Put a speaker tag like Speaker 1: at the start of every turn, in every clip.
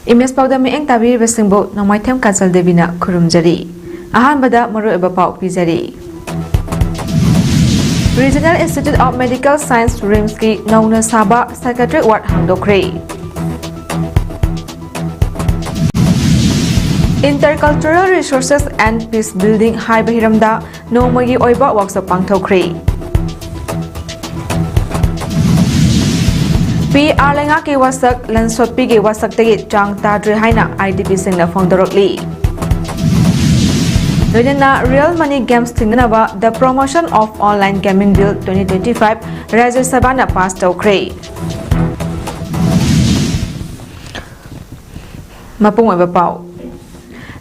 Speaker 1: Imes Paudam Eng Tabi Besingbo Nomaitem Kansal Devina Kurumjari. Ahanbada Maru Ebapau Pizari. Regional Institute of Medical Science Rimski Nauna Saba Psychiatric Ward Hangdokre. Intercultural Resources and Peace Building High Bahiramda Nomagi Oiba Workshop Pangtokre. PR lenga ke wasak lansotpi ke wasak tegi chang tadre haina IDP singna fongdorokli. Loinana Real Money Games tingnaba the promotion of online gaming bill 2025 Rajya Sabha na pass tokre. Mapung ebapau.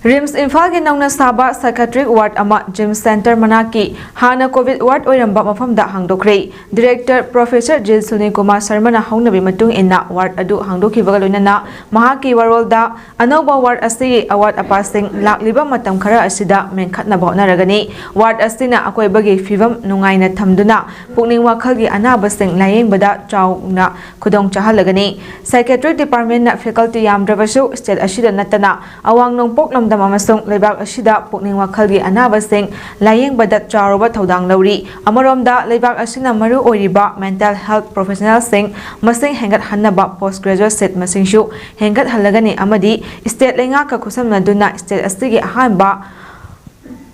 Speaker 1: Rims Imphal ke Nauna Saba Psychiatric Ward ama Gym Center Manaki Hana COVID Ward oiramba mafamda hangdokre. Director Professor Jill Suni Kumar Sharma na hongnabi matung inna ward adu hangdokibaga loinana mahaki warolda anoba ward asi award apasing lakliba matam khara asida menkhatna bhawnaragani. Ward asina akoibagi fivam nungaina thamduna pukning wakhalgi anabasing layengbada chauna khudong chahalagani. Psychiatric Department na faculty yamdrabasu state asida natana awang nongpok Amasong Lebak Ashida Pukning Wakhalgi Anabasing Laying Badat Charoba Todang Lauri Amaromda Lebak Ashina Maru Oriba Mental Health Professional Sing Masing Hengat Hanaba Postgraduate Set Masing Shu Hengat Halagani Amadi State Lenga Kakusam Naduna State Astigi Ahanba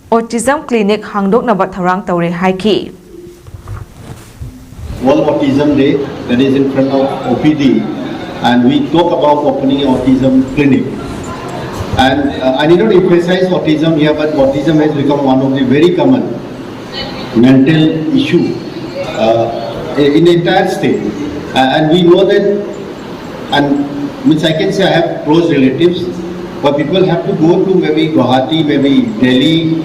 Speaker 1: Autism Clinic Hangdok Nabat Harang Tauri Haiki
Speaker 2: World Autism Day that is in front of OPD and we talk about opening an autism clinic. And I need not emphasize autism here, but autism has become one of the very common mental issue in the entire state. And we know that, and which I can say I have close relatives, but people have to go to maybe Guwahati, maybe Delhi,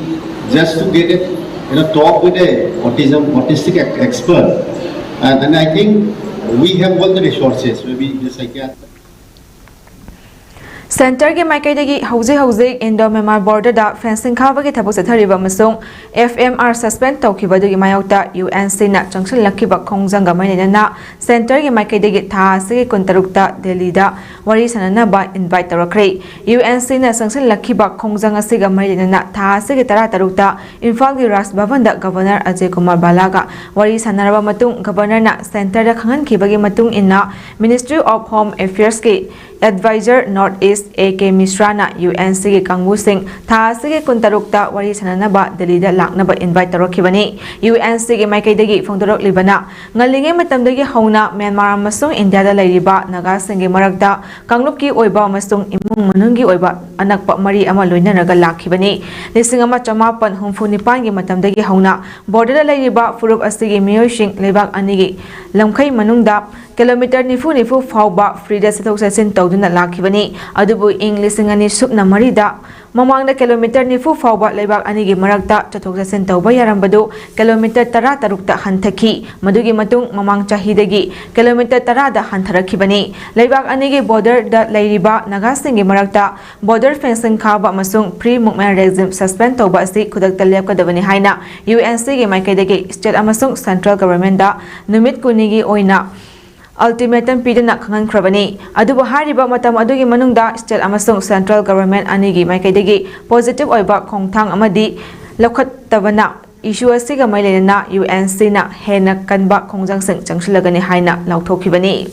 Speaker 2: just to get a talk with a autistic expert. And I think we have all the resources, maybe the psychiatrist.
Speaker 1: Center ke Maikai Hauze Indo Myanmar border da fencing khaba ke thabu sathariba masung FMR suspend tawkiba dugi mayokta UNC na junction lakiba khongjanga mainena na center ke Maikai degi tha se kuntarukta Delhi da wari sanana ba invite tarakre UNC na junction lakiba khongjanga siga mainena na tha se ke tara tarukta Imphal gi Ras Bhavan da Governor Ajay Kumar Balaga wari sanaraba matung Governor na center da khangan khibagi matung inna Ministry of Home Affairs ke Advisor Northeast AK Mishra na UNC ke Kangbu Singh tha sige kuntarukta wari sananaba Delhi da laknaba invite tarokhibani UNC ke Maikai dagi phongdorok libana ngalinge matamdagi hauna Myanmar amasung India da lairiba Naga Singh marakta Kanglup ki oiba amasung imung manungi oiba anakpa mari ama loinaraga lakhibani lisingama chamapan humfunipan gi matamdagi hauna border da lairiba furup asigi miyoshing lebak anigi lamkhai manungda kilometer nifu fauba frida sathok sasin tawduna lakhibani adubu ing lisingani supna marida mamangda kilometer nifu fauba lebak anigi marakta chathok sasin tawba yarambadu kilometer 13 ta hanthaki madugi matung mamang chahidagi kilometer 10 da hantharakibani lebak anigi border da lairiba Naga Singh marakta border fencing khaba amasung pre movement regime suspend tawba asi khudakta lepkadabani haina UNC ge Maikai state amasung central government da numit kunigi oina ultimatum pidana khangan khrabani adubu hariba matam adugi manungda state amasung central government anigi Maikai dagi positive oiba khongthang amadi lokhattabana issue asiga mailena UNC na hena kanba khongjang sing changsilagani haina lauthokhibani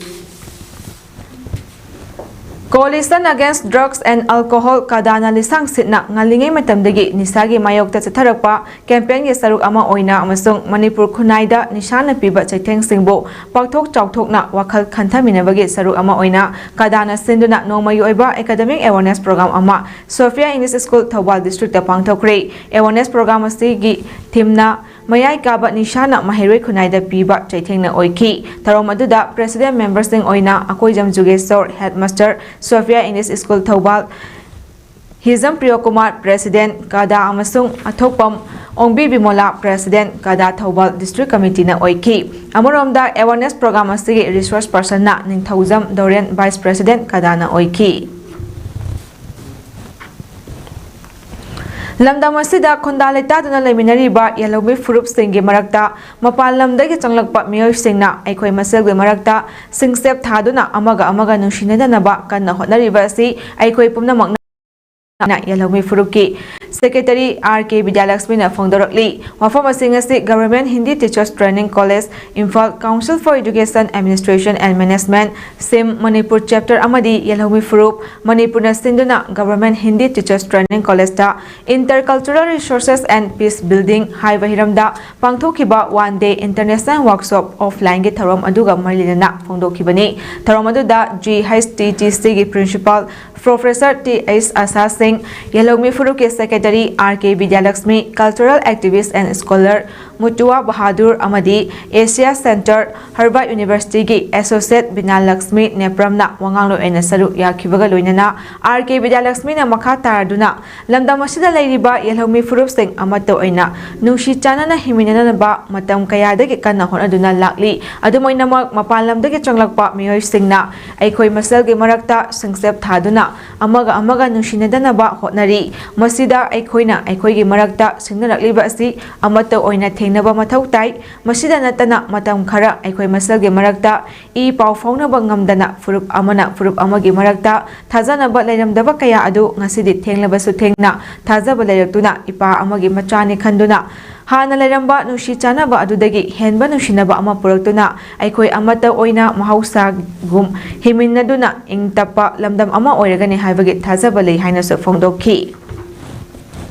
Speaker 1: Coalition Against Drugs and Alcohol Kadana Lisang Sitna ngalinge matamdagi nisagi mayokta chatharakpa campaign ge saruk ama oina amasung Manipur Khunaida nishana piba chaitheng singbo pakthok chawthokna wakhal khanthaminabagi saruk ama oina Kadana sinduna nongmayi oiba academic awareness program ama Sophia English School Thawal district ta pangthokre awareness program asigi thimna Mayai Kaba Nishana Mahirwe Khunaida piba chaithengna oiki tarom aduda president members sing oina Akoijam Jugesor headmaster Sophia English School Thawal Hizam Priyo Kumar President Kada amasung Athokpam Ongbi Bimola President Kada Thawal District Committee na oiki amoromda awareness program asigi resource person na Ningthaujam Doren Vice President Kada na oiki lamdam asida khonda leitaduna leiminariba yalomi furup singi marakta mapal lamdagi changlakpa miyoi singna aikhoi maselgi marakta singsep thaduna amaga nungsinadana kanna hotnariba asi aikhoi pumnamak na yalomi furuki Secretary R.K. Vidyalakshmi na phongdorakli wafam asing asi Government Hindi Teachers Training College Imphal Council for Education Administration and Management SIM Manipur chapter amadi yalomi furup Manipur na sinduna Government Hindi Teachers Training College ta Intercultural Resources and Peace Building haiba hiramda pangthokiba one day international workshop offline gi tharom aduga marilina phongdokibani tharom aduda GHTTC gi principal Professor T.S. Asa Singh yalomi furup ke Secretary R.K. Vidyalakshmi Cultural Activist and Scholar Mutua Bahadur Amadi Asia Center Harvard University gi Associate Binal Lakshmi Nepramna wanganglo ena saru yakhibaga loinana R.K. Vidyalakshmi na makha taraduna lamdam asida leiriba yalomi furup sing amato oina nungshi chanana himinana ba matam kayadagi kanna honaduna lakli adumoinamak mapalamdagi changlakpa miyoi singna aikhoi masalgi marakta singsep thaduna amaga nungsinadana ba hotnari masida aikhoina aikhoigi marakta singnarakliba asi amato oina thengnaba mathau tai masida natana matam khara aikhoi masalgi marakta I pau faunaba ngamdana furup amagi marakta thajanaba leiramdaba kaya adu ngasidi thenglabasu thengna thajaba leiratuna ipa amagi machani khanduna hana leiramba nushi chanaba adudagi henba nushinaba ama puraktuna aikhoi amata oina mahausa gum himinaduna ingtapa lamdam ama oiragani haibagi thajaba lei haina so phongdokhi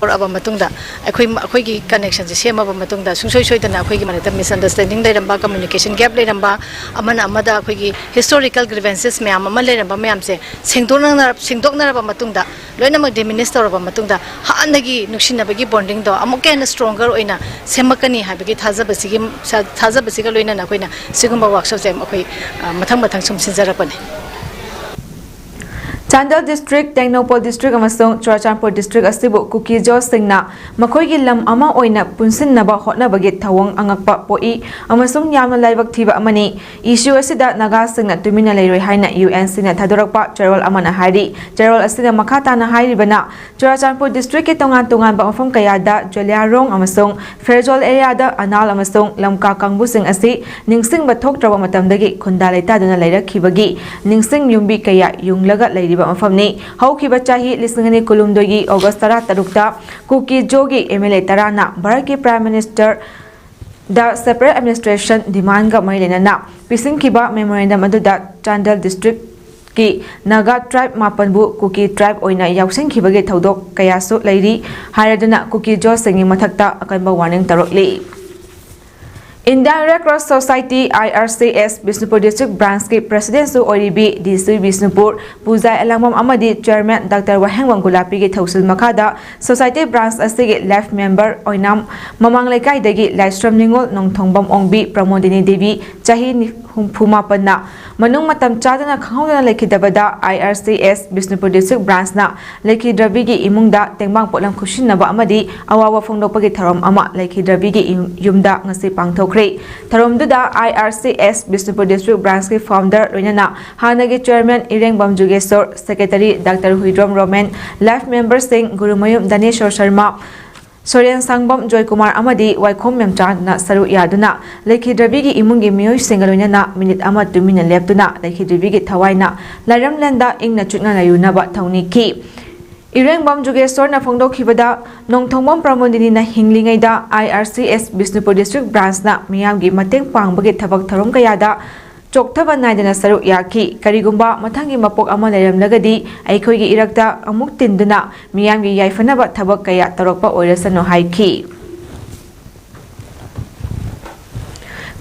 Speaker 3: aba matungda akhoi connection se sema ba matungda sungsoi soidana akhoi gi manata misunderstanding leiramba communication gap leiramba amada akhoi gi historical grievances myam ama leiramba myam se singdokna ba matungda loina mak diminish toraba matungda hanagi nuksinaba gi bonding do amuke na stronger oina semakani habagi thajabasiga loina na koina sigumba workshop se akhoi mathang sum sinjarapane
Speaker 1: Chandel District, Tengnopol District amasung Churachandpur District asibu Kuki Jo Singna makoigi lam ama oina punsinnaba hotnabagi thawang angakpa poi amasung yamna laibak thiba amani issue asida naga singna tumina leiroi haina UNC na thadorakpa Cherol amana hari Cherol asida makhata na hairibana Churachandpur District ke tongan ba mafam kayada Joliarong amasung Fairjol area da anal amasung lamka kangbu sing asi ningsing ba thoktraba matamdagi khunda leita duna leirakhibagi ningsing yumbi kaya yunglaga leiri mafamni haukiba chahi lisingani kulumdogi August 13 Kuki Jogi MLA Tarana Bharat ki Prime Minister the separate administration demand ga mailena pisingkiba memorandum aduda Chandel District ki Naga tribe mapanbu Kuki tribe oina yausingkibagi thodok kayasu leiri haraduna Kuki Jo singi mathakta akanba warning tarokli Indian Red Cross Society IRCS Bisnupur District Branch ki President su Oribi DC Bisnupur Pujai Alangmam Amadi Chairman Dr. Wahengwang Gulapi ki Thausil Makada Society Branch asigi Life Member Oinam Mamang Lekai dagi Livestream Ningol Nongthongbam Ongbi Pramodini Devi Chahi Humapanna Manung Matam Chadana Khangona Lekidabada IRCS Bisnupur District Branch na Lekidраbi gi imungda Tengbang Potlam Khushinaba Amadi Awawa Phongdopagi Tharom ama Lekidраbi gi yumda ngasi pangthok Tharomduda IRCS Bisnupur District Branch ki founder Loinana Hanagi Chairman Ireng Bamjugesor Secretary Dr. Huidrom Roman Life Member Singh Gurumayum Daneshwar Sharma Soren Sangbam Joy Kumar Amadi Waikhom Memcha na saru yaduna Lekhidrabi gi imungi miyoi singalonana minute ama 2 minute leptuna Lekhidrabi gi thawaina Lairam lenda ingna chutna layuna ba thawni ki Ireng Bamjugesor na phongdokhibada Nongthongbam Pramodini na hinglingaida IRCS Bisnupur District Branch na miyamgi mateng pangbagi thabak tharom kayada chokthaba naidana saru yaki karigumba mathangi mapok ama leiramlagadi aikhoigi irakta amuk tinduna miyamgi yaifanaba thabak kaya tarokpa oirasano haiki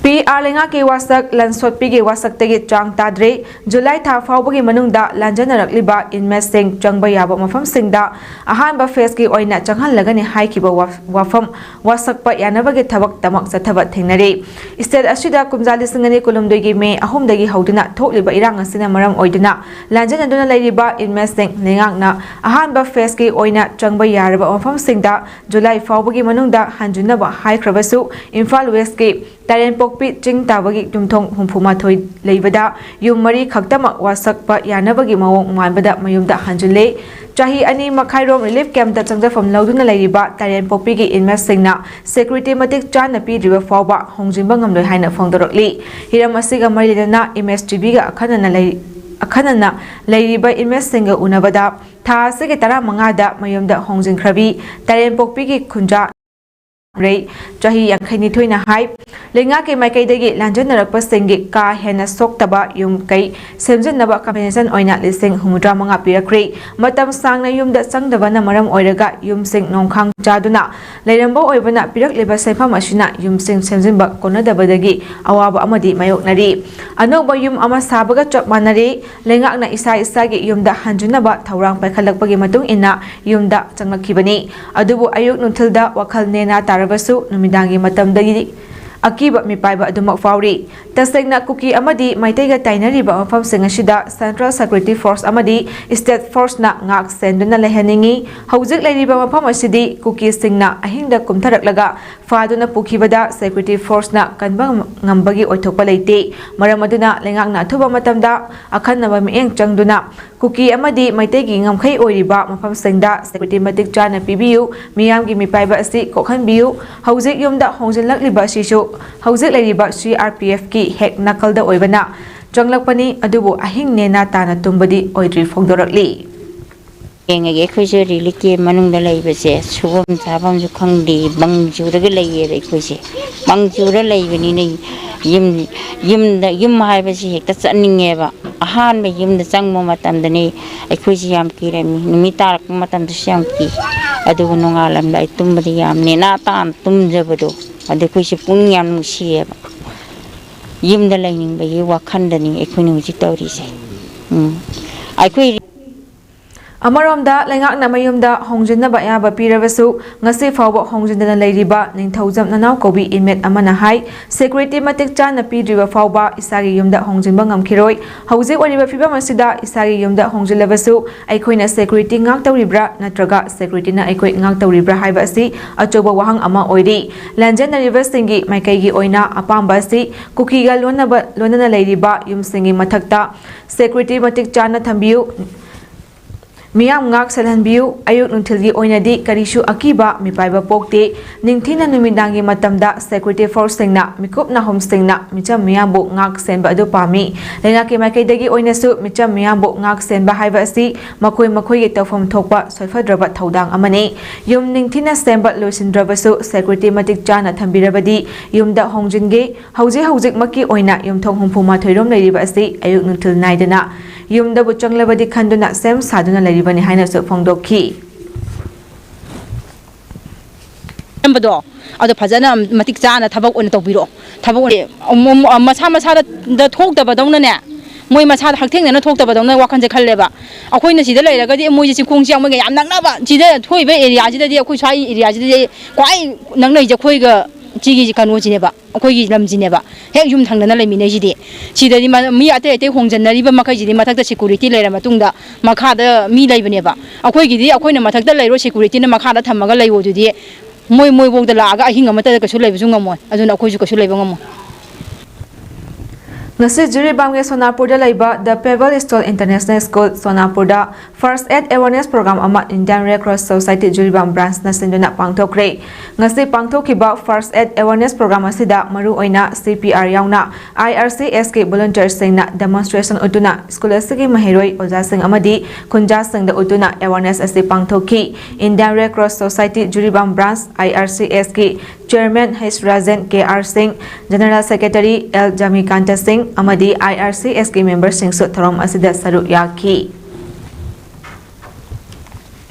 Speaker 1: PR lenga ke wasak lansotpi ge wasak tege chang tadre July tha fawbagi manungda lanjanarakliba inmesting changba yaba mafam singda ahan ba face ki oina changhal lagani haikiba wafam wasakpa yanabagi thabak tamak sathaba thengnare state asida kumjali singani kulumdogi me ahumdagi hauduna thokliba irang asina maram oiduna lanjanaduna leiriba inmesting lengakna ahan ba face ki oina changba yaraba mafam singda July fawbagi manungda hanjunaba haikrabasu Imphal West ki Tarenpok ꯄꯣꯛꯄꯤ ꯆꯤꯡ ꯇꯥꯕꯒꯤ ꯌꯨꯝꯊꯣꯡ 64 ꯂꯩꯕꯗ ꯌꯨꯝ ꯃꯔꯤ ꯈꯛꯇꯃꯛ ꯋꯥꯁꯛꯄ ꯌꯥꯅꯕꯒꯤ ꯃꯑꯣꯡ ꯃꯥꯟꯕꯗ ꯃꯌꯨꯝꯗ ꯍꯟꯖꯤꯜꯂꯦ ꯆꯍꯤ 2 ꯃꯈꯥꯏꯔꯣꯝ ꯔꯤꯂꯤꯐ ꯀꯦꯝꯞꯇ ꯆꯪꯖꯐꯝ ꯂꯧꯗꯨꯅ ꯂꯩꯔꯤꯕ ꯇꯔꯦꯟ ꯄꯣꯛꯄꯤꯒꯤ ꯏꯟꯃꯦꯠꯁꯤꯡꯅ ꯁꯦꯀ꯭ꯌꯨꯔꯤꯇꯤ ꯃꯇꯤꯛ ꯆꯥꯅ ꯄꯤꯗ꯭ꯔꯤꯕ ꯐꯥꯎꯕ ꯍꯣꯡꯖꯤꯟꯕ ꯉꯝꯂꯣꯏ ꯍꯥꯏꯅ ꯐꯣꯡꯗꯣꯔꯛꯂꯤ ꯍꯤꯔꯝ ꯑꯁꯤꯒ ꯃꯔꯤ ꯂꯩꯅꯅ MSTVꯒ ꯑꯈꯟꯅꯅ ꯂꯩꯔꯤꯕ ꯏꯟꯃꯦꯠꯁꯤꯡꯒ ꯎꯅꯕꯗ ꯊꯥ ꯑꯁꯤꯒꯤ 15ꯗ ꯃꯌꯨꯝꯗ ꯍꯣꯡꯖꯤꯟꯈ꯭ꯔꯕꯤ ꯇꯔꯦꯟ ꯄꯣꯛꯄꯤꯒꯤ ꯈꯨꯟꯖꯥ ꯔꯩ ꯆꯍꯤ 52ꯅ ꯍꯥꯏ ꯂꯩꯉꯥꯛꯀꯤ ꯃꯥꯏꯀꯩꯗꯒꯤ ꯂꯥꯟꯖꯟꯅꯔꯛꯄꯁꯤꯡꯒꯤ ꯀꯥ ꯍꯦꯟꯅ ꯁꯣꯛꯇꯕ ꯌꯨꯝ ꯀꯩ ꯁꯦꯝꯖꯤꯟꯅꯕ ꯀꯝꯄꯦꯟꯁꯦꯁꯟ ꯑꯣꯏꯅ 65 ꯄꯤꯔꯛꯈ꯭ꯔꯦ ꯃꯇꯝ ꯁꯥꯡꯅ ꯌꯨꯝꯗ ꯆꯪꯗꯕꯅ ꯃꯔꯝ ꯑꯣꯏꯔꯒ ꯌꯨꯝꯁꯤꯡ ꯅꯣꯡꯈꯥꯡ ꯆꯥꯗꯨꯅ ꯂꯩꯔꯝꯕ ꯑꯣꯏꯕꯅ ꯄꯤꯔꯛꯂꯤꯕ ꯁꯦꯟꯐꯝ ꯑꯁꯤꯅ ꯌꯨꯝꯁꯤꯡ ꯁꯦꯝꯖꯤꯟꯕ ꯀꯣꯟꯅꯗꯕꯗꯒꯤ ꯑꯋꯥꯕ ꯑꯃꯗꯤ ꯃꯥꯌꯣꯛꯅꯔꯤ ꯑꯅꯧꯕ ꯌꯨꯝ ꯑꯃ ꯁꯥꯕꯒ ꯆꯞ ꯃꯥꯟꯅꯔꯤ ꯂꯩꯉꯥꯛꯅ ꯏꯁꯥꯒꯤ ꯌꯨꯝꯗ ꯍꯟꯖꯤꯟꯅꯕ ꯊꯧꯔꯥꯡ ꯄꯥꯏꯈꯠꯂꯛꯄꯒꯤ ꯃꯇꯨꯡ ꯏꯟꯅ ꯌꯨꯝꯗ ꯆꯪꯂꯛꯈꯤꯕꯅꯤ ꯑꯗꯨꯕꯨ ꯑꯌꯨꯛ ꯅꯨꯡꯊꯤꯜꯗ ꯋꯥꯈꯜ ꯅꯦꯅꯥ ꯇꯥꯔꯕꯁꯨ ꯅꯨꯃꯤꯗꯥꯡꯒꯤ ꯃꯇꯝꯗꯒꯤ ꯑꯀꯤꯕ ꯃꯤꯄꯥꯏꯕ ꯑꯗꯨꯃꯛ ꯐꯥꯎꯔꯤ ꯇꯁꯦꯡꯅ ꯀꯨꯀꯤ ꯑꯃꯗꯤ ꯃꯩꯇꯩꯒ ꯇꯥꯏꯅꯔꯤꯕ ꯃꯐꯝꯁꯤꯡ ꯑꯁꯤꯗ ꯁꯦꯟꯇ꯭ꯔꯦꯜ ꯁꯦꯀ꯭ꯌꯨꯔꯤꯇꯤ ꯐꯣꯔꯁ ꯑꯃꯗꯤ ꯁ꯭ꯇꯦꯠ ꯐꯣꯔꯁꯅ ꯉꯥꯛ ꯁꯦꯟꯗꯨꯅ ꯂꯩꯍꯟꯅꯤꯡꯉꯤ ꯍꯧꯖꯤꯛ ꯂꯩꯔꯤꯕ ꯃꯐꯝ ꯑꯁꯤꯗꯤ ꯀꯨꯀꯤꯁꯤꯡꯅ ꯑꯍꯤꯡꯗ ꯀꯨꯝꯊꯔꯛꯂꯒ ꯐꯥꯗꯨꯅ ꯄꯨꯈꯤꯕꯗ ꯁꯦꯀ꯭ꯌꯨꯔꯤꯇꯤ ꯐꯣꯔꯁꯅ ꯀꯟꯕ ꯉꯝꯕꯒꯤ ꯑꯣꯏꯊꯣꯛꯄ ꯂꯩꯇꯦ ꯃꯔꯝ ꯑꯗꯨꯅ ꯂꯩꯉꯥꯛꯅ ꯑꯊꯨꯕ ꯃꯇꯝꯗ ꯑꯈꯟꯅꯕ ꯃꯤꯠꯌꯦꯡ ꯆꯪꯗꯨꯅ ꯀꯨꯀꯤ ꯑꯃꯗꯤ ꯃꯩꯇꯩꯒꯤ ꯉꯝꯈꯩ ꯑꯣꯏꯔꯤꯕ ꯃꯐꯝꯁꯤꯡꯗ ꯁꯦꯀ꯭ꯌꯨꯔꯤꯇꯤ ꯃꯇꯤꯛ ꯆꯥꯅ ꯄꯤꯕꯤꯌꯨ ꯃꯤꯌꯥꯝꯒꯤ ꯃꯤꯄꯥꯏꯕ ꯑꯁꯤ ꯀꯣꯛꯍꯟꯕꯤꯌꯨ ꯍꯧꯖꯤꯛ ꯌꯨꯝꯗ ꯍꯣꯡꯖꯤꯜꯂꯛꯂꯤꯕ ꯑꯁꯤꯁꯨ ꯍꯧꯖꯤꯛ ꯂꯩꯔꯤꯕ CRPFꯀꯤ ꯍꯦꯛ ꯅꯥꯀꯜꯗ ꯑꯣꯏꯕꯅ ꯆꯪꯂꯛꯄꯅꯤ ꯑꯗꯨꯕꯨ ꯑꯍꯤꯡ ꯅꯦꯅꯥ ꯇꯥꯅ ꯇꯨꯝꯕꯗꯤ ꯑꯣꯏꯗ꯭ꯔꯤ ꯐꯣꯡꯗꯣꯔꯛꯂꯤ
Speaker 4: ꯌꯦꯡꯉꯒꯦ ꯑꯩꯈꯣꯏꯁꯨ ꯔꯤꯂꯤꯐꯀꯤ ꯃꯅꯨꯡꯗ ꯂꯩꯕꯁꯦ ꯁꯨꯐꯝ ꯆꯥꯐꯝꯁꯨ ꯈꯪꯗꯦ ꯕꯪ ꯆꯨꯔꯒ ꯂꯩꯌꯦꯕ ꯑꯩꯈꯣꯏꯁꯦ ꯕꯪ ꯆꯨꯔ ꯂꯩꯕꯅꯤꯅ ꯌꯨꯝ ꯍꯥꯏꯕꯁꯤ ꯍꯦꯛꯇ ꯆꯠꯅꯤꯡꯉꯦꯕ ꯑꯍꯥꯟꯕ ꯌꯨꯝꯗ ꯆꯪꯕ ꯃꯇꯝꯗꯅꯤ ꯑꯩꯈꯣꯏꯁꯤ ꯌꯥꯝ ꯀꯤꯔꯝꯃꯤ ꯅꯨꯃꯤꯠ ꯇꯥꯔꯛꯄ ꯃꯇꯝꯗꯁꯨ ꯌꯥꯝ ꯀꯤ ꯑꯗꯨꯒ ꯅꯣꯡꯉꯥꯜꯂꯝꯗꯥꯏ ꯑꯩ ꯇꯨꯝꯕꯗꯤ ꯌꯥꯝ ꯅꯦꯅꯥ ꯇꯥꯅ ꯇꯨꯝꯖꯕꯗꯣ ꯑꯗꯨ ꯑꯩꯈꯣꯏꯁꯦ ꯄꯨꯛꯅꯤꯡ ꯌꯥꯝ ꯅꯨꯡꯁꯤꯌꯦꯕ ꯌꯨꯝꯗ ꯂꯩꯅꯤꯡꯕꯒꯤ ꯋꯥꯈꯟꯗꯅꯤ ꯑꯩꯈꯣꯏꯅ ꯍꯧꯖꯤꯛ ꯇꯧꯔꯤꯁꯦ ꯑꯩꯈꯣꯏ
Speaker 1: ꯑꯃꯔꯣꯝꯗ ꯂꯩꯉꯥꯛꯅ ꯃꯌꯨꯝꯗ ꯍꯣꯡꯖꯤꯟꯅꯕ ꯑꯌꯥꯕ ꯄꯤꯔꯕꯁꯨ ꯉꯁꯤ ꯐꯥꯎꯕ ꯍꯣꯡꯖꯤꯟꯗꯅ ꯂꯩꯔꯤꯕ ꯅꯤꯡꯊꯧꯖꯝ ꯅꯅꯥꯎ ꯀꯧꯕꯤ ꯏꯟꯃꯦꯠ ꯑꯃꯅ ꯍꯥꯏ ꯁꯦꯀ꯭ꯌꯨꯔꯤꯇꯤ ꯃꯇꯤꯛ ꯆꯥꯅ ꯄꯤꯗ꯭ꯔꯤꯕ ꯐꯥꯎꯕ ꯏꯁꯥꯒꯤ ꯌꯨꯝꯗ ꯍꯣꯡꯖꯤꯟꯕ ꯉꯝꯈꯤꯔꯣꯏ ꯍꯧꯖꯤꯛ ꯑꯣꯏꯔꯤꯕ ꯐꯤꯕꯝ ꯑꯁꯤꯗ ꯏꯁꯥꯒꯤ ꯌꯨꯝꯗ ꯍꯣꯡꯖꯤꯜꯂꯕꯁꯨ ꯑꯩꯈꯣꯏꯅ ꯁꯦꯀ꯭ꯌꯨꯔꯤꯇꯤ ꯉꯥꯛꯇꯧꯔꯤꯕ꯭ꯔꯥ ꯅꯠꯇ꯭ꯔꯒ ꯁꯦꯀ꯭ꯌꯨꯔꯤꯇꯤꯅ ꯑꯩꯈꯣꯏ ꯉꯥꯛꯇꯧꯔꯤꯕ꯭ꯔꯥ ꯍꯥꯏꯕ ꯑꯁꯤ ꯑꯆꯧꯕ ꯋꯥꯍꯪ ꯑꯃ ꯑꯣꯏꯔꯤ ꯂꯥꯟꯖꯦꯟꯅꯔꯤꯕꯁꯤꯡꯒꯤ ꯃꯥꯏꯀꯩꯒꯤ ꯑꯣꯏꯅ ꯑꯄꯥꯝꯕ ꯑꯁꯤ ꯀꯨꯀꯤꯒ ꯂꯣꯏꯅꯅ ꯂꯩꯔꯤꯕ ꯌꯨꯝꯁꯤꯡꯒꯤ ꯃꯊꯛꯇ ꯁꯦꯀ꯭ꯌꯨꯔꯤꯇꯤ ꯃꯇꯤꯛ ꯆꯥꯅ ꯊꯝꯕꯤꯌꯨ ꯃꯤꯌꯥꯝ ꯉꯥꯛ ꯁꯦꯜꯍꯟꯕꯤꯌꯨ ꯑꯌꯨꯛ ꯅꯨꯡꯊꯤꯜꯒꯤ ꯑꯣꯏꯅꯗꯤ ꯀꯔꯤꯁꯨ ꯑꯀꯤꯕ ꯃꯤꯄꯥꯏꯕ ꯄꯣꯛꯇꯦ ꯅꯤꯡꯊꯤꯅ ꯅꯨꯃꯤꯗꯥꯡꯒꯤ ꯃꯇꯝꯗ ꯁꯦꯀ꯭ꯌꯨꯔꯤꯇꯤ ꯐꯣꯔꯁꯁꯤꯡꯅ ꯃꯤꯀꯨꯞ ꯅꯥꯍꯨꯝꯁꯤꯡꯅ ꯃꯤꯆꯝ ꯃꯤꯌꯥꯝꯕꯨ ꯉꯥꯛ ꯁꯦꯟꯕ ꯑꯗꯨ ꯄꯥꯝꯃꯤ ꯂꯩꯉꯥꯛꯀꯤ ꯃꯥꯏꯀꯩꯗꯒꯤ ꯑꯣꯏꯅꯁꯨ ꯃꯤꯆꯝ ꯃꯤꯌꯥꯝꯕꯨ ꯉꯥꯛ ꯁꯦꯟꯕ ꯍꯥꯏꯕ ꯑꯁꯤ ꯃꯈꯣꯏꯒꯤ ꯇꯧꯐꯝ ꯊꯣꯛꯄ ꯁꯣꯏꯐꯗ꯭ꯔꯕ ꯊꯧꯗꯥꯡ ꯑꯃꯅꯤ ꯌꯨꯝ ꯅꯤꯡꯊꯤꯅ ꯁꯦꯝꯕ ꯂꯣꯏꯁꯤꯟꯗ꯭ꯔꯕꯁꯨ ꯁꯦꯀ꯭ꯌꯨꯔꯤꯇꯤ ꯃꯇꯤꯛ ꯆꯥꯅ ꯊꯝꯕꯤꯔꯕꯗꯤ ꯌꯨꯝꯗ ꯍꯣꯡꯖꯤꯟꯒꯦ ꯍꯧꯖꯤꯛꯃꯛꯀꯤ ꯑꯣꯏꯅ ꯌꯨꯝꯊꯣꯡ 64 ꯔꯣꯝ ꯂꯩꯔꯤꯕ ꯑꯁꯤ ꯑꯌꯨꯛ ꯅꯨꯡꯊꯤꯜ ꯅꯥꯏꯗꯅ ꯌꯨꯝꯗꯕꯨ ꯆꯪꯂꯕꯗꯤ ꯈꯟꯗꯨꯅ ꯁꯦꯝ ꯁꯥꯗꯨꯅ ꯂꯩꯔꯤꯕꯅꯤ ꯍꯥꯏꯅꯁꯨ ꯐꯣꯡꯗꯣꯛꯈꯤ
Speaker 5: ꯑꯗꯣ ꯐꯖꯅ ꯃꯇꯤꯛ ꯆꯥꯅ ꯊꯕꯛ ꯑꯣꯏꯅ ꯇꯧꯕꯤꯔꯛꯑꯣ ꯊꯕꯛ ꯑꯣꯏꯅ ꯃꯁꯥꯗ ꯊꯣꯛꯇꯕꯗꯧꯅꯅꯦ ꯃꯣꯏ ꯃꯁꯥꯗ ꯍꯛꯊꯦꯡꯅꯅ ꯊꯣꯛꯇꯕꯗꯧꯅ ꯋꯥꯈꯟꯁꯦ ꯈꯜꯂꯦꯕ ꯑꯩꯈꯣꯏꯅ ꯁꯤꯗ ꯂꯩꯔꯒꯗꯤ ꯃꯣꯏꯁꯦ ꯆꯤꯡꯈꯣꯡ ꯃꯣꯏꯒ ꯌꯥꯝ ꯅꯛꯅꯕ ꯁꯤꯗ ꯊꯣꯛꯏꯕ ꯑꯦꯔꯤꯌꯥꯁꯤꯗꯗꯤ ꯑꯩꯈꯣꯏ ꯁ꯭ꯋꯥꯏ ꯑꯦꯔꯤꯌꯥꯁꯤꯗꯗꯤ ꯈ꯭ꯋꯥꯏ ꯅꯛꯅꯩꯁꯦ ꯑꯩꯈꯣꯏꯒ ꯁꯤꯒꯤ ꯀꯩꯅꯣꯁꯤꯅꯦꯕ ꯑꯩꯈꯣꯏꯒꯤ ꯂꯝꯁꯤꯅꯦꯕ ꯍꯦꯛ ꯌꯨꯝ ꯊꯪꯅꯅ ꯂꯩꯃꯤꯟꯅꯩꯁꯤꯗꯤ ꯁꯤꯗꯗꯤ ꯃꯤ ꯑꯇꯩ ꯍꯣꯡꯖꯟꯅꯔꯤꯕ ꯃꯈꯩꯁꯤꯗꯤ ꯃꯊꯛꯇ ꯁꯦꯀ꯭ꯌꯨꯔꯤꯇꯤ ꯂꯩꯔ ꯃꯇꯨꯡꯗ ꯃꯈꯥꯗ ꯃꯤ ꯂꯩꯕꯅꯦꯕ ꯑꯩꯈꯣꯏꯒꯤꯗꯤ ꯑꯩꯈꯣꯏꯅ ꯃꯊꯛꯇ ꯂꯩꯔꯣ ꯁꯦꯀ꯭ꯌꯨꯔꯤꯇꯤꯅ ꯃꯈꯥꯗ ꯊꯝꯃꯒ ꯂꯩꯌꯣ ꯑꯗꯨꯗꯤ ꯃꯣꯏꯐꯧꯗ ꯂꯥꯛꯑꯒ ꯑꯍꯤꯡ ꯑꯃꯇꯗ ꯀꯩꯁꯨ ꯂꯩꯕꯁꯨ ꯉꯝꯃꯣꯏ ꯑꯗꯨꯅ ꯑꯩꯈꯣꯏꯁꯨ ꯀꯩꯁꯨ ꯂꯩꯕ ꯉꯝꯃꯣꯏ
Speaker 1: ꯉꯁꯤ ꯖꯤꯔꯤꯕꯥꯝꯒꯤ ꯁꯣꯅꯥꯄꯨꯔꯗ ꯂꯩꯕ ꯗ ꯄꯦꯕꯜ ꯁ꯭ꯇꯣꯜ ꯏꯟꯇꯔꯅꯦꯁꯅꯦꯜ ꯁ꯭ꯀꯨꯜ ꯁꯣꯅꯥꯄꯨꯔꯗ ꯐꯥꯔꯁ ꯑꯦꯗ ꯑꯦꯋꯥꯔꯅꯦꯁ ꯄ꯭ꯔꯣꯒ꯭ꯔꯥꯝ ꯑꯃ Indian Red Cross Society Jiribam ꯕ꯭ꯔꯥꯟꯆꯅ ꯁꯤꯟꯗꯨꯅ ꯄꯥꯡꯊꯣꯛꯈ꯭ꯔꯦ ꯉꯁꯤ ꯄꯥꯡꯊꯣꯛꯈꯤꯕ ꯐꯥꯔꯁ ꯑꯦꯗ ꯑꯦꯋꯥꯔꯅꯦꯁ ꯄ꯭ꯔꯣꯒ꯭ꯔꯥꯝ ꯑꯁꯤꯗ ꯃꯔꯨꯑꯣꯏꯅ CPR ꯌꯥꯎꯅ IRCSꯀꯤ ꯚꯣꯂꯨꯟꯇꯤꯌꯔꯁꯤꯡꯅ ꯗꯦꯃꯣꯟꯁꯇ꯭ꯔꯦꯁꯟ ꯎꯠꯇꯨꯅ ꯁ꯭ꯀꯨꯜ ꯑꯁꯤꯒꯤ ꯃꯍꯩꯔꯣꯏ ꯑꯣꯖꯥꯁꯤꯡ ꯑꯃꯗꯤ ꯈꯨꯟꯖꯥꯁꯤꯡꯗ ꯎꯠꯇꯨꯅ ꯑꯦꯋꯥꯔꯅꯦꯁ ꯑꯁꯤ ꯄꯥꯡꯊꯣꯛꯈꯤ Indian Red Cross Society Jiribam branch IRCSꯀꯤ chairman H. Rajan KR Singh general secretary L. Jamikanta Singh ꯑꯃꯗꯤ IRCSꯀꯤ ꯃꯦꯝꯕꯔꯁꯤꯡꯁꯨ ꯊꯧꯔꯝ ꯑꯁꯤꯗ ꯁꯔꯨꯛ ꯌꯥꯈꯤ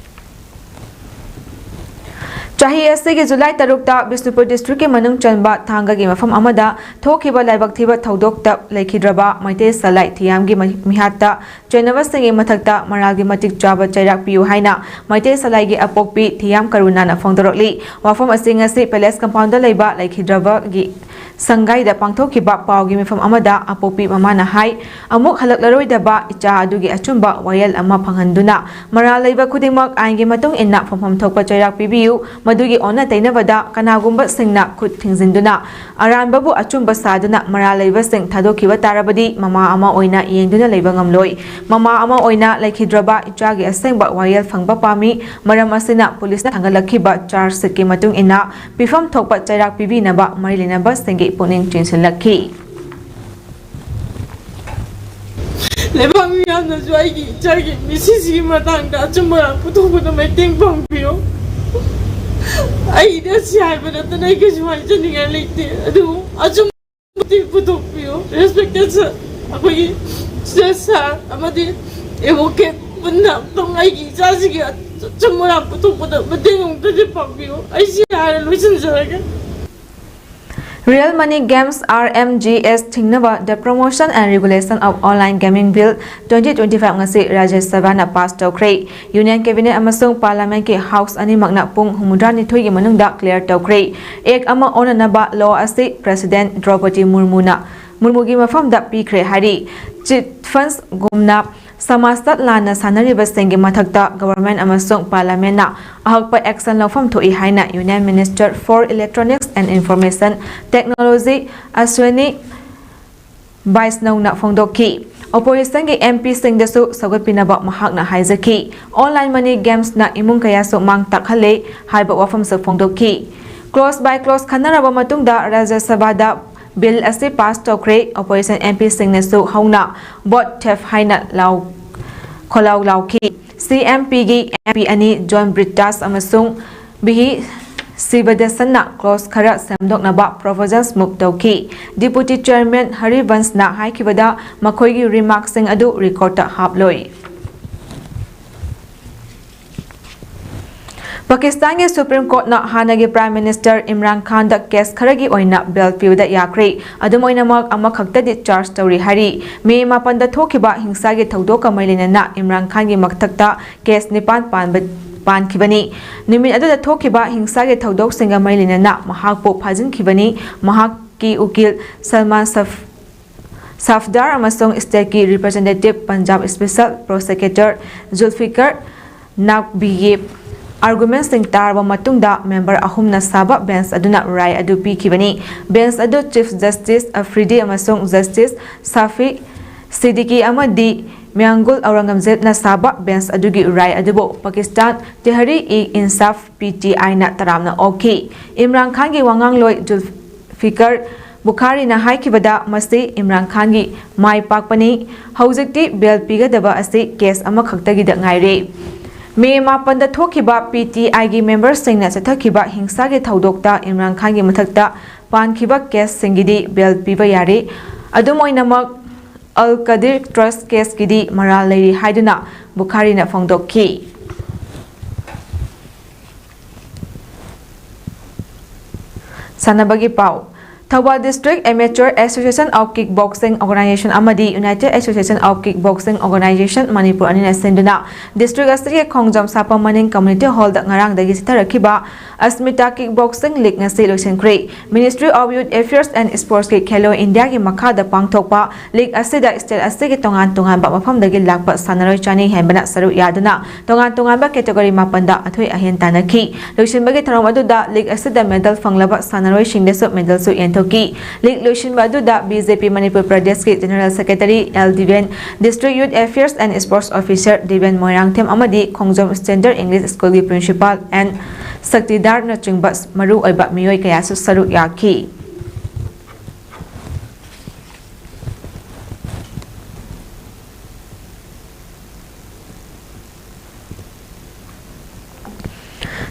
Speaker 1: ꯆꯍꯤ ꯑꯁꯤꯒꯤ ꯖꯨꯂꯥꯏ 3ꯇ ꯕꯤꯁꯅꯨꯄꯨꯔ ꯗꯤꯁꯇ꯭ꯔꯤꯛꯀꯤ ꯃꯅꯨꯡ ꯆꯟꯕ ꯊꯥꯡꯒꯒꯤ ꯃꯐꯝ ꯑꯃꯗ ꯊꯣꯛꯈꯤꯕ ꯂꯥꯏꯕꯛ ꯊꯤꯕ ꯊꯧꯗꯣꯛꯇ ꯂꯩꯈꯤꯗ꯭ꯔꯕ ꯃꯩꯇꯩ ꯁꯂꯥꯏ ꯊꯤꯌꯥꯝꯒꯤ ꯃꯤꯍꯥꯠꯇ ꯆꯦꯟꯅꯕꯁꯤꯡꯒꯤ ꯃꯊꯛꯇ ꯃꯔꯥꯜꯒꯤ ꯃꯇꯤꯛ ꯆꯥꯕ ꯆꯩꯔꯥꯛ ꯄꯤꯌꯨ ꯍꯥꯏꯅ ꯃꯩꯇꯩ ꯁꯂꯥꯏꯒꯤ ꯑꯄꯣꯛꯄꯤ ꯊꯤꯌꯥꯝ ꯀꯔꯨꯅꯥꯅ ꯐꯣꯡꯗꯣꯔꯛꯂꯤ ꯋꯥꯐꯝ ꯑꯁꯤ ꯉꯁꯤ ꯄꯦꯂꯦꯁ ꯀꯝꯄꯥꯎꯟꯗ ꯂꯩꯕ ꯂꯩꯈꯤꯗ꯭ꯔꯕꯒꯤ Sangaida pangthokhiba paugi mifam amada apopi mamana hai amuk halaklaroi icha adugi achumba wayal ama phanghanduna maral leiba khudingmak aingi matung inna phomphom thokpa chairak pibiu madugi ona tainabada kanagumba singna khut thingzinduna aranbabu achumba saduna maral leiba sing thadokhiba tarabadi mama ama oina yengduna leiba ngamloi mama ama oina laikhidraba ichagi asengba wayal phangba pami maram asina police na thangalakhiba charge sikki matung inna pifam thokpa chairak pibinaba marilinaba singi puning chinsilakhi
Speaker 6: Lebang yang na suai cari misi matang dah cuma putu meeting pangpio. Ai dah siapa pada tanai ke semua jenengan lite. Aduh, acum putu pio. Respect sa apa ini sesa amadi evoke benda tong ai kita sih cuma putu meeting untuk pangpio. Ai siapa luisan saja.
Speaker 1: Real Money Games RMGS Thingnaba the Promotion and Regulation of Online Gaming Bill 2025 ngasi Rajya Sabha na pass tawkre Union Cabinet amasung Parliament ki House ani magna pung humudran ni thui gi manungda clear tawkre ek ama onanaba law asi President Draupadi Murmu gi mafam da pikre hari chit funds gumna Samastat lana sanariba sengi mathakta government amasung parliament na ahakpa action lawfam thoi haina Union Minister for Electronics and Information Technology Aswani Baisnau na phongdokhi opposition gi MP singdasu sagatpinaba mahakna haizaki online money games na imung kaya so mang takhale haiba wafam sa phongdokhi close by close khanaraba matungda Rajya Sabha da Bill asi pass tawkre opposition MP singnasu hauna bot thef haina law kholau lauki CMP gi MP ani John Brittas amasung bihi Sibadasan na close khara samdoknaba proposals muk tawki Deputy Chairman Harivans na haikibada makhoi gi remarks sing adu record ta haploi Pakistan के Supreme Court na hanagi Prime Minister Imran Khan da case kharagi oina bail piuda yakre adum oina mak ama khakta di charge tawri hari me mapan da thokiba hingsa gi thawdo kamailina na Imran Khan gi makthakta case nipan pan khibani nimit adu da thokiba hingsa gi thawdo singa mailina na mahak po phajin khibani mahak ki ukil Salman Safdar amasong state ki representative Punjab Special Prosecutor Zulfikar Naqvi arguments sing tarwa matungda member ahumna saba bench aduna rai adu pikibani bench adu Chief Justice Afridi amasung Justice Safi Siddiqui amadi Miangul Aurangamzeb na saba bench adugi rai adubo Pakistan Tehreek-e-Insaf PTI na taramna okay Imran Khan gi wangang loi Zulfikar Bukhari na haikibada masti Imran Khan gi mai pakpani haujikti bail pigadaba asi case ama khaktagi da ngaire May mapan da thokiba PTI gi members singna sathakiba hingsa gi thaudokta Imran Khan gi mathakta pankhiba case singidi bail piba yare adumoinamak Al Qadir Trust case gidi maral leiri haiduna Bukhari na phongdokki Sanabagi pau Thawal District Amateur Association of Kickboxing Organization amadi United Association of Kickboxing Organization Manipur anina senduna district asri khongjam sapa maning community hall da ngarang dagi sitharakhiba Asmita Kickboxing League ngasi loisenkre Ministry of Youth Affairs and Sports ki Khelo India gi makha da pangthokpa league asida state asri gi tongan ba mafam dagi lakpa sanaroi chani hembana saru yaduna tongan ba category mapanda athoi ahen tanakhi loisenbagi tharom adu da league asida medal fanglaba sanaroi shingdesu medal su Toki League Lucian Baduda BJP Manipur Pradesh ki General Secretary L. Diven District Youth Affairs and Sports Officer Diven Moirangthem amadi Khongjom Standard English School ki Principal and Saktidar na chungbas maru oiba miyoi kaya su saru yaki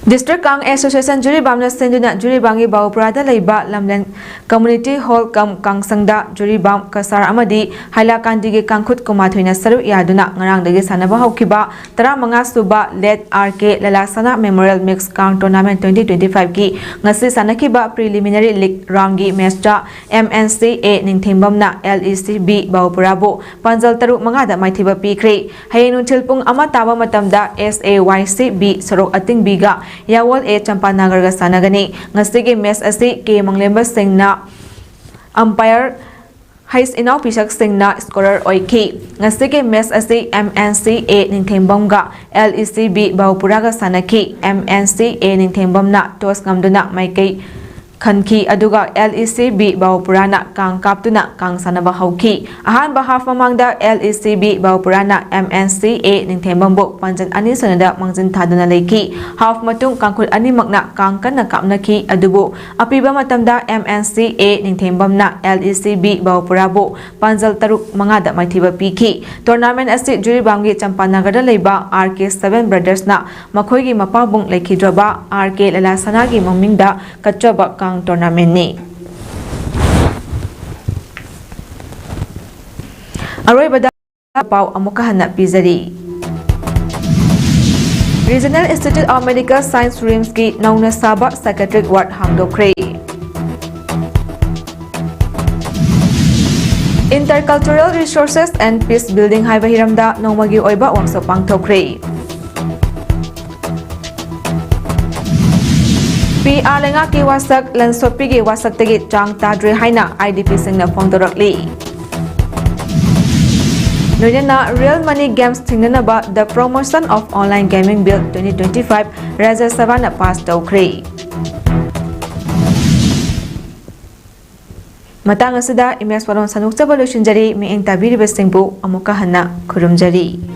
Speaker 1: District Kang Association Juri Bamna Senduna Juri Bangi Bauprada Leiba Lamlen Community Hall Kam Kangsangda Juri Bam Kasar Amadi Haila Kandigi Kangkut Kumathuina Saru Yaduna Ngarang Dagi Sanaba Haukiba Tara Manga Suba Let RK Lalasana Memorial Mixed Kang Tournament 2025 ki ngasi sanakiba preliminary league round gi matchta MNCA Ningthingbamna LECB Baupurabo Panjal Taru Manga da Maithiba pikre Hayenu Thilpung Ama Taba Matamda SAYCB Sorok Ating Biga Yawal A Champanagar ga sanagani ngasigi mes asi ke manglemba singna umpire Hais inau pisak singna scorer oiki. Ngasige mes asi MNCA Ningthembamga LECB Baupuraga sanaki. MNCA Ningthembamna tos ngamduna maikei Khanki aduga LECB Baupurana kang kaptuna kang sanaba hauki. Ahanba half mamangda LECB Baupurana MNCA Ningthembambu panjan ani sanada mangjin thaduna leiki. Half matung kangkul ani makna kang kana kapnaki adubu apiba matamda MNCA Ningthembamna LECB Baupurabu panjal taruk mangada maithiba piki. Tournament asi Juribamgi Champanagarda leiba RK7 Brothers na makhoigi mapabung leikhidraba RK Lalasanagi mamingda kachaba tournament ni. Aroibada pau amuka hanap pizari. Regional Institute of Medical Science Streams ki nauna saba psychiatric ward hangdokre. Intercultural Resources and Peace Building haiba hiramda nongmagi oiba workshop pangthokre. PAODAM ki wasak lansopi ki wasak tegi chang tadre haina IDP singna phongdorakli. Noyana Real Money Games thingnaba the promotion of online gaming bill 2025 Rajya Sabha na pass tawkre. Matang asida imes paron sanukchaba loishinjari mi eng tabiriba singbu amuka hana khurumjari.